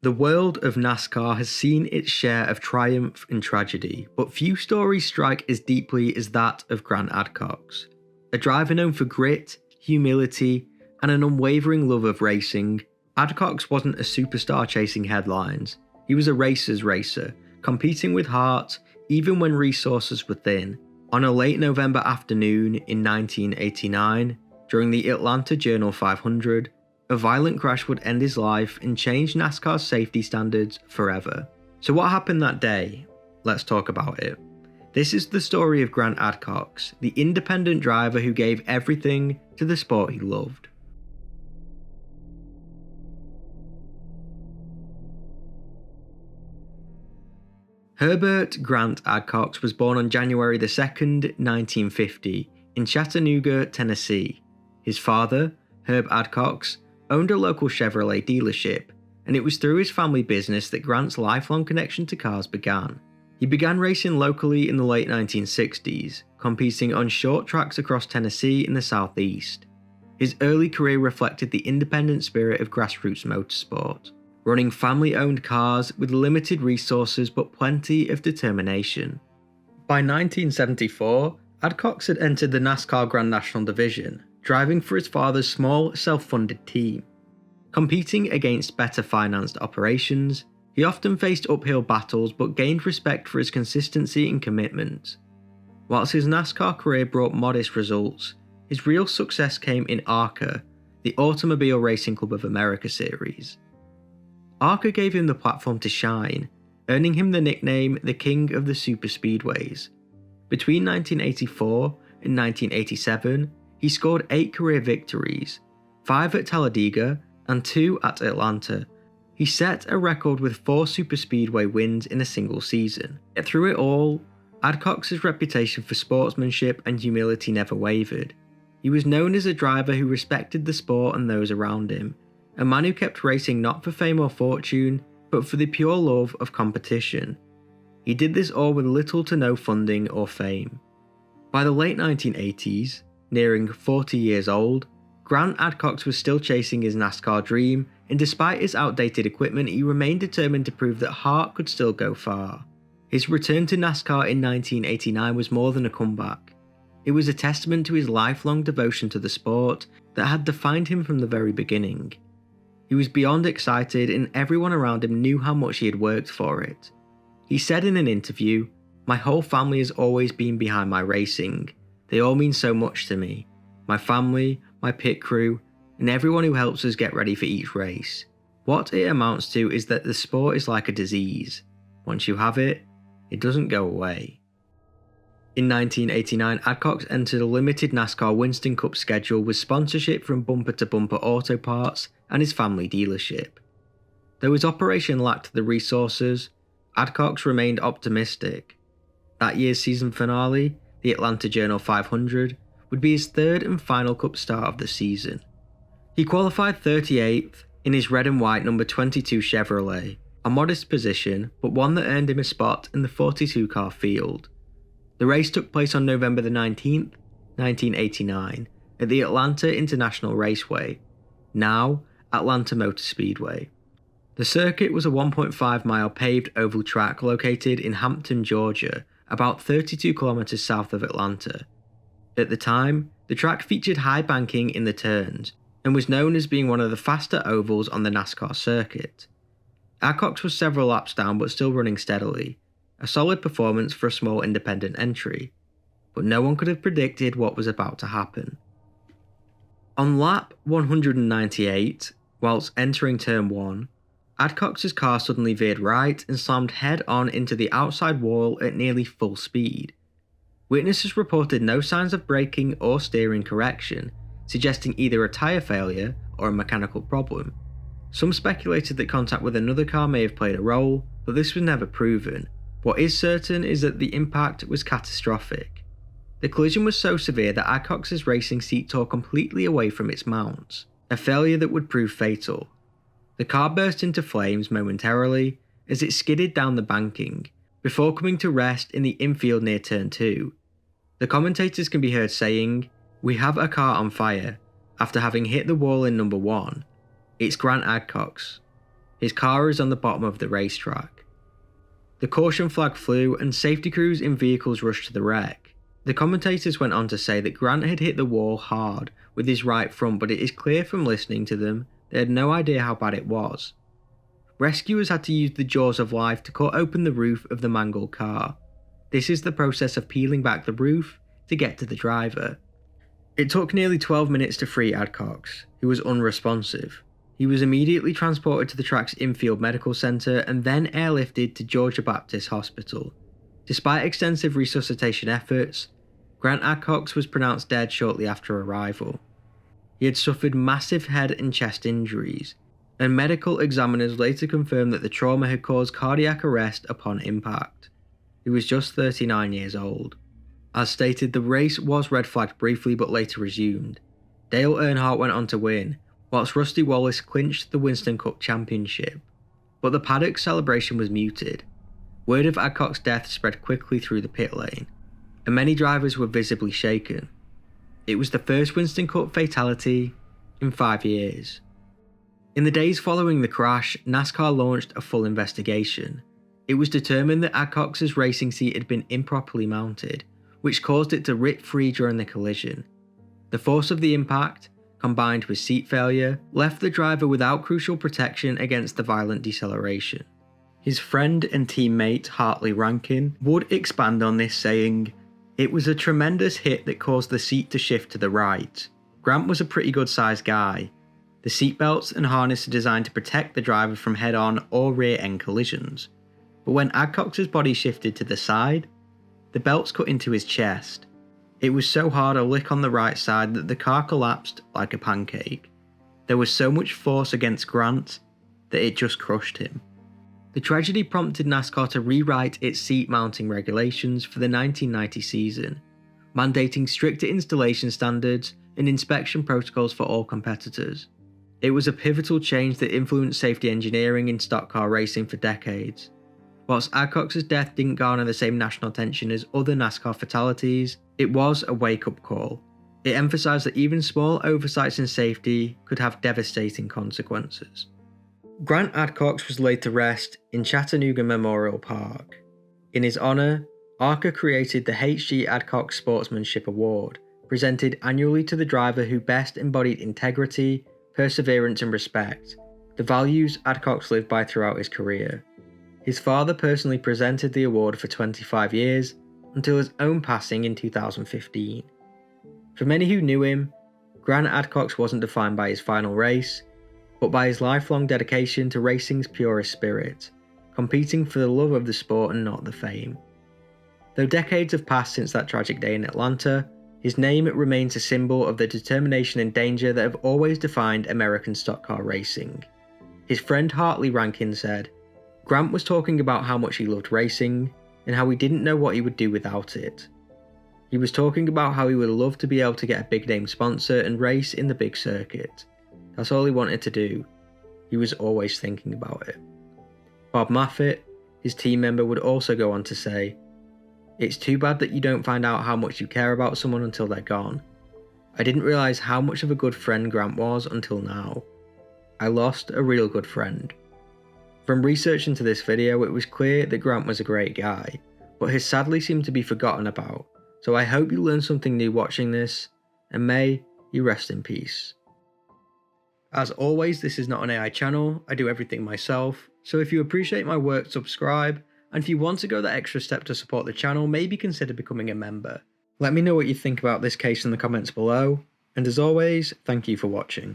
The world of NASCAR has seen its share of triumph and tragedy, but few stories strike as deeply as that of Grant Adcox. A driver known for grit, humility, and an unwavering love of racing, Adcox wasn't a superstar chasing headlines. He was a racer's racer, competing with heart even when resources were thin. On a late November afternoon in 1989, during the Atlanta Journal 500, a violent crash would end his life and change NASCAR's safety standards forever. So what happened that day? Let's talk about it. This is the story of Grant Adcox, the independent driver who gave everything to the sport he loved. Herbert Grant Adcox was born on January 2nd, 1950, in Chattanooga, Tennessee. His father, Herb Adcox, owned a local Chevrolet dealership, and it was through his family business that Grant's lifelong connection to cars began. He began racing locally in the late 1960s, competing on short tracks across Tennessee and the Southeast. His early career reflected the independent spirit of grassroots motorsport, running family-owned cars with limited resources but plenty of determination. By 1974, Adcox had entered the NASCAR Grand National Division, driving for his father's small, self-funded team. Competing against better-financed operations, he often faced uphill battles but gained respect for his consistency and commitment. Whilst his NASCAR career brought modest results, his real success came in ARCA, the Automobile Racing Club of America series. ARCA gave him the platform to shine, earning him the nickname the King of the Superspeedways. Between 1984 and 1987, he scored 8 career victories, 5 at Talladega and 2 at Atlanta. He set a record with 4 superspeedway wins in a single season. Yet through it all, Adcox's reputation for sportsmanship and humility never wavered. He was known as a driver who respected the sport and those around him, a man who kept racing not for fame or fortune, but for the pure love of competition. He did this all with little to no funding or fame. By the late 1980s, nearing 40 years old, Grant Adcox was still chasing his NASCAR dream, and despite his outdated equipment, he remained determined to prove that heart could still go far. His return to NASCAR in 1989 was more than a comeback. It was a testament to his lifelong devotion to the sport that had defined him from the very beginning. He was beyond excited, and everyone around him knew how much he had worked for it. He said in an interview, "My whole family has always been behind my racing. They all mean so much to me. My family, my pit crew, and everyone who helps us get ready for each race. What it amounts to is that the sport is like a disease. Once you have it, it doesn't go away." In 1989, Adcox entered a limited NASCAR Winston Cup schedule with sponsorship from Bumper to Bumper Auto Parts and his family dealership. Though his operation lacked the resources, Adcox remained optimistic. That year's season finale, the Atlanta Journal 500, would be his third and final Cup start of the season. He qualified 38th in his red and white number 22 Chevrolet, a modest position but one that earned him a spot in the 42-car field. The race took place on November 19th, 1989, at the Atlanta International Raceway, now Atlanta Motor Speedway. The circuit was a 1.5-mile paved oval track located in Hampton, Georgia, about 32 kilometers south of Atlanta. At the time, the track featured high banking in the turns and was known as being one of the faster ovals on the NASCAR circuit. Adcox was several laps down but still running steadily, a solid performance for a small independent entry, but no one could have predicted what was about to happen. On lap 198, whilst entering turn 1, Adcox's car suddenly veered right and slammed head-on into the outside wall at nearly full speed. Witnesses reported no signs of braking or steering correction, suggesting either a tyre failure or a mechanical problem. Some speculated that contact with another car may have played a role, but this was never proven. What is certain is that the impact was catastrophic. The collision was so severe that Adcox's racing seat tore completely away from its mounts, a failure that would prove fatal. The car burst into flames momentarily as it skidded down the banking, before coming to rest in the infield near turn 2. The commentators can be heard saying, "We have a car on fire," after having hit the wall in number 1. It's Grant Adcox. His car is on the bottom of the racetrack. The caution flag flew and safety crews in vehicles rushed to the wreck. The commentators went on to say that Grant had hit the wall hard with his right front, but it is clear from listening to them they had no idea how bad it was. Rescuers had to use the jaws of life to cut open the roof of the mangled car. This is the process of peeling back the roof to get to the driver. It took nearly 12 minutes to free Adcox, who was unresponsive. He was immediately transported to the track's infield medical centre and then airlifted to Georgia Baptist Hospital. Despite extensive resuscitation efforts, Grant Adcox was pronounced dead shortly after arrival. He had suffered massive head and chest injuries, and medical examiners later confirmed that the trauma had caused cardiac arrest upon impact. He was just 39 years old. As stated, the race was red flagged briefly but later resumed. Dale Earnhardt went on to win, whilst Rusty Wallace clinched the Winston Cup championship. But the paddock celebration was muted. Word of Adcock's death spread quickly through the pit lane, and many drivers were visibly shaken. It was the first Winston Cup fatality in 5 years. In the days following the crash, NASCAR launched a full investigation. It was determined that Adcox's racing seat had been improperly mounted, which caused it to rip free during the collision. The force of the impact, combined with seat failure, left the driver without crucial protection against the violent deceleration. His friend and teammate Hartley Rankin would expand on this, saying, "It was a tremendous hit that caused the seat to shift to the right. Grant was a pretty good sized guy. The seatbelts and harness are designed to protect the driver from head-on or rear-end collisions. But when Adcox's body shifted to the side, the belts cut into his chest. It was so hard a lick on the right side that the car collapsed like a pancake. There was so much force against Grant that it just crushed him." The tragedy prompted NASCAR to rewrite its seat mounting regulations for the 1990 season, mandating stricter installation standards and inspection protocols for all competitors. It was a pivotal change that influenced safety engineering in stock car racing for decades. Whilst Adcox's death didn't garner the same national attention as other NASCAR fatalities, it was a wake-up call. It emphasised that even small oversights in safety could have devastating consequences. Grant Adcox was laid to rest in Chattanooga Memorial Park. In his honour, ARCA created the H.G. Adcox Sportsmanship Award, presented annually to the driver who best embodied integrity, perseverance and respect, the values Adcox lived by throughout his career. His father personally presented the award for 25 years, until his own passing in 2015. For many who knew him, Grant Adcox wasn't defined by his final race, but by his lifelong dedication to racing's purest spirit, competing for the love of the sport and not the fame. Though decades have passed since that tragic day in Atlanta, his name remains a symbol of the determination and danger that have always defined American stock car racing. His friend Hartley Rankin said, "Grant was talking about how much he loved racing, and how he didn't know what he would do without it. He was talking about how he would love to be able to get a big name sponsor and race in the big circuit. That's all he wanted to do. He was always thinking about it." Bob Moffitt, his team member, would also go on to say, "It's too bad that you don't find out how much you care about someone until they're gone. I didn't realise how much of a good friend Grant was until now. I lost a real good friend." From research into this video, it was clear that Grant was a great guy, but he sadly seemed to be forgotten about, so I hope you learned something new watching this, and may you rest in peace. As always, this is not an AI channel, I do everything myself, so if you appreciate my work, subscribe, and if you want to go that extra step to support the channel, maybe consider becoming a member. Let me know what you think about this case in the comments below, and as always, thank you for watching.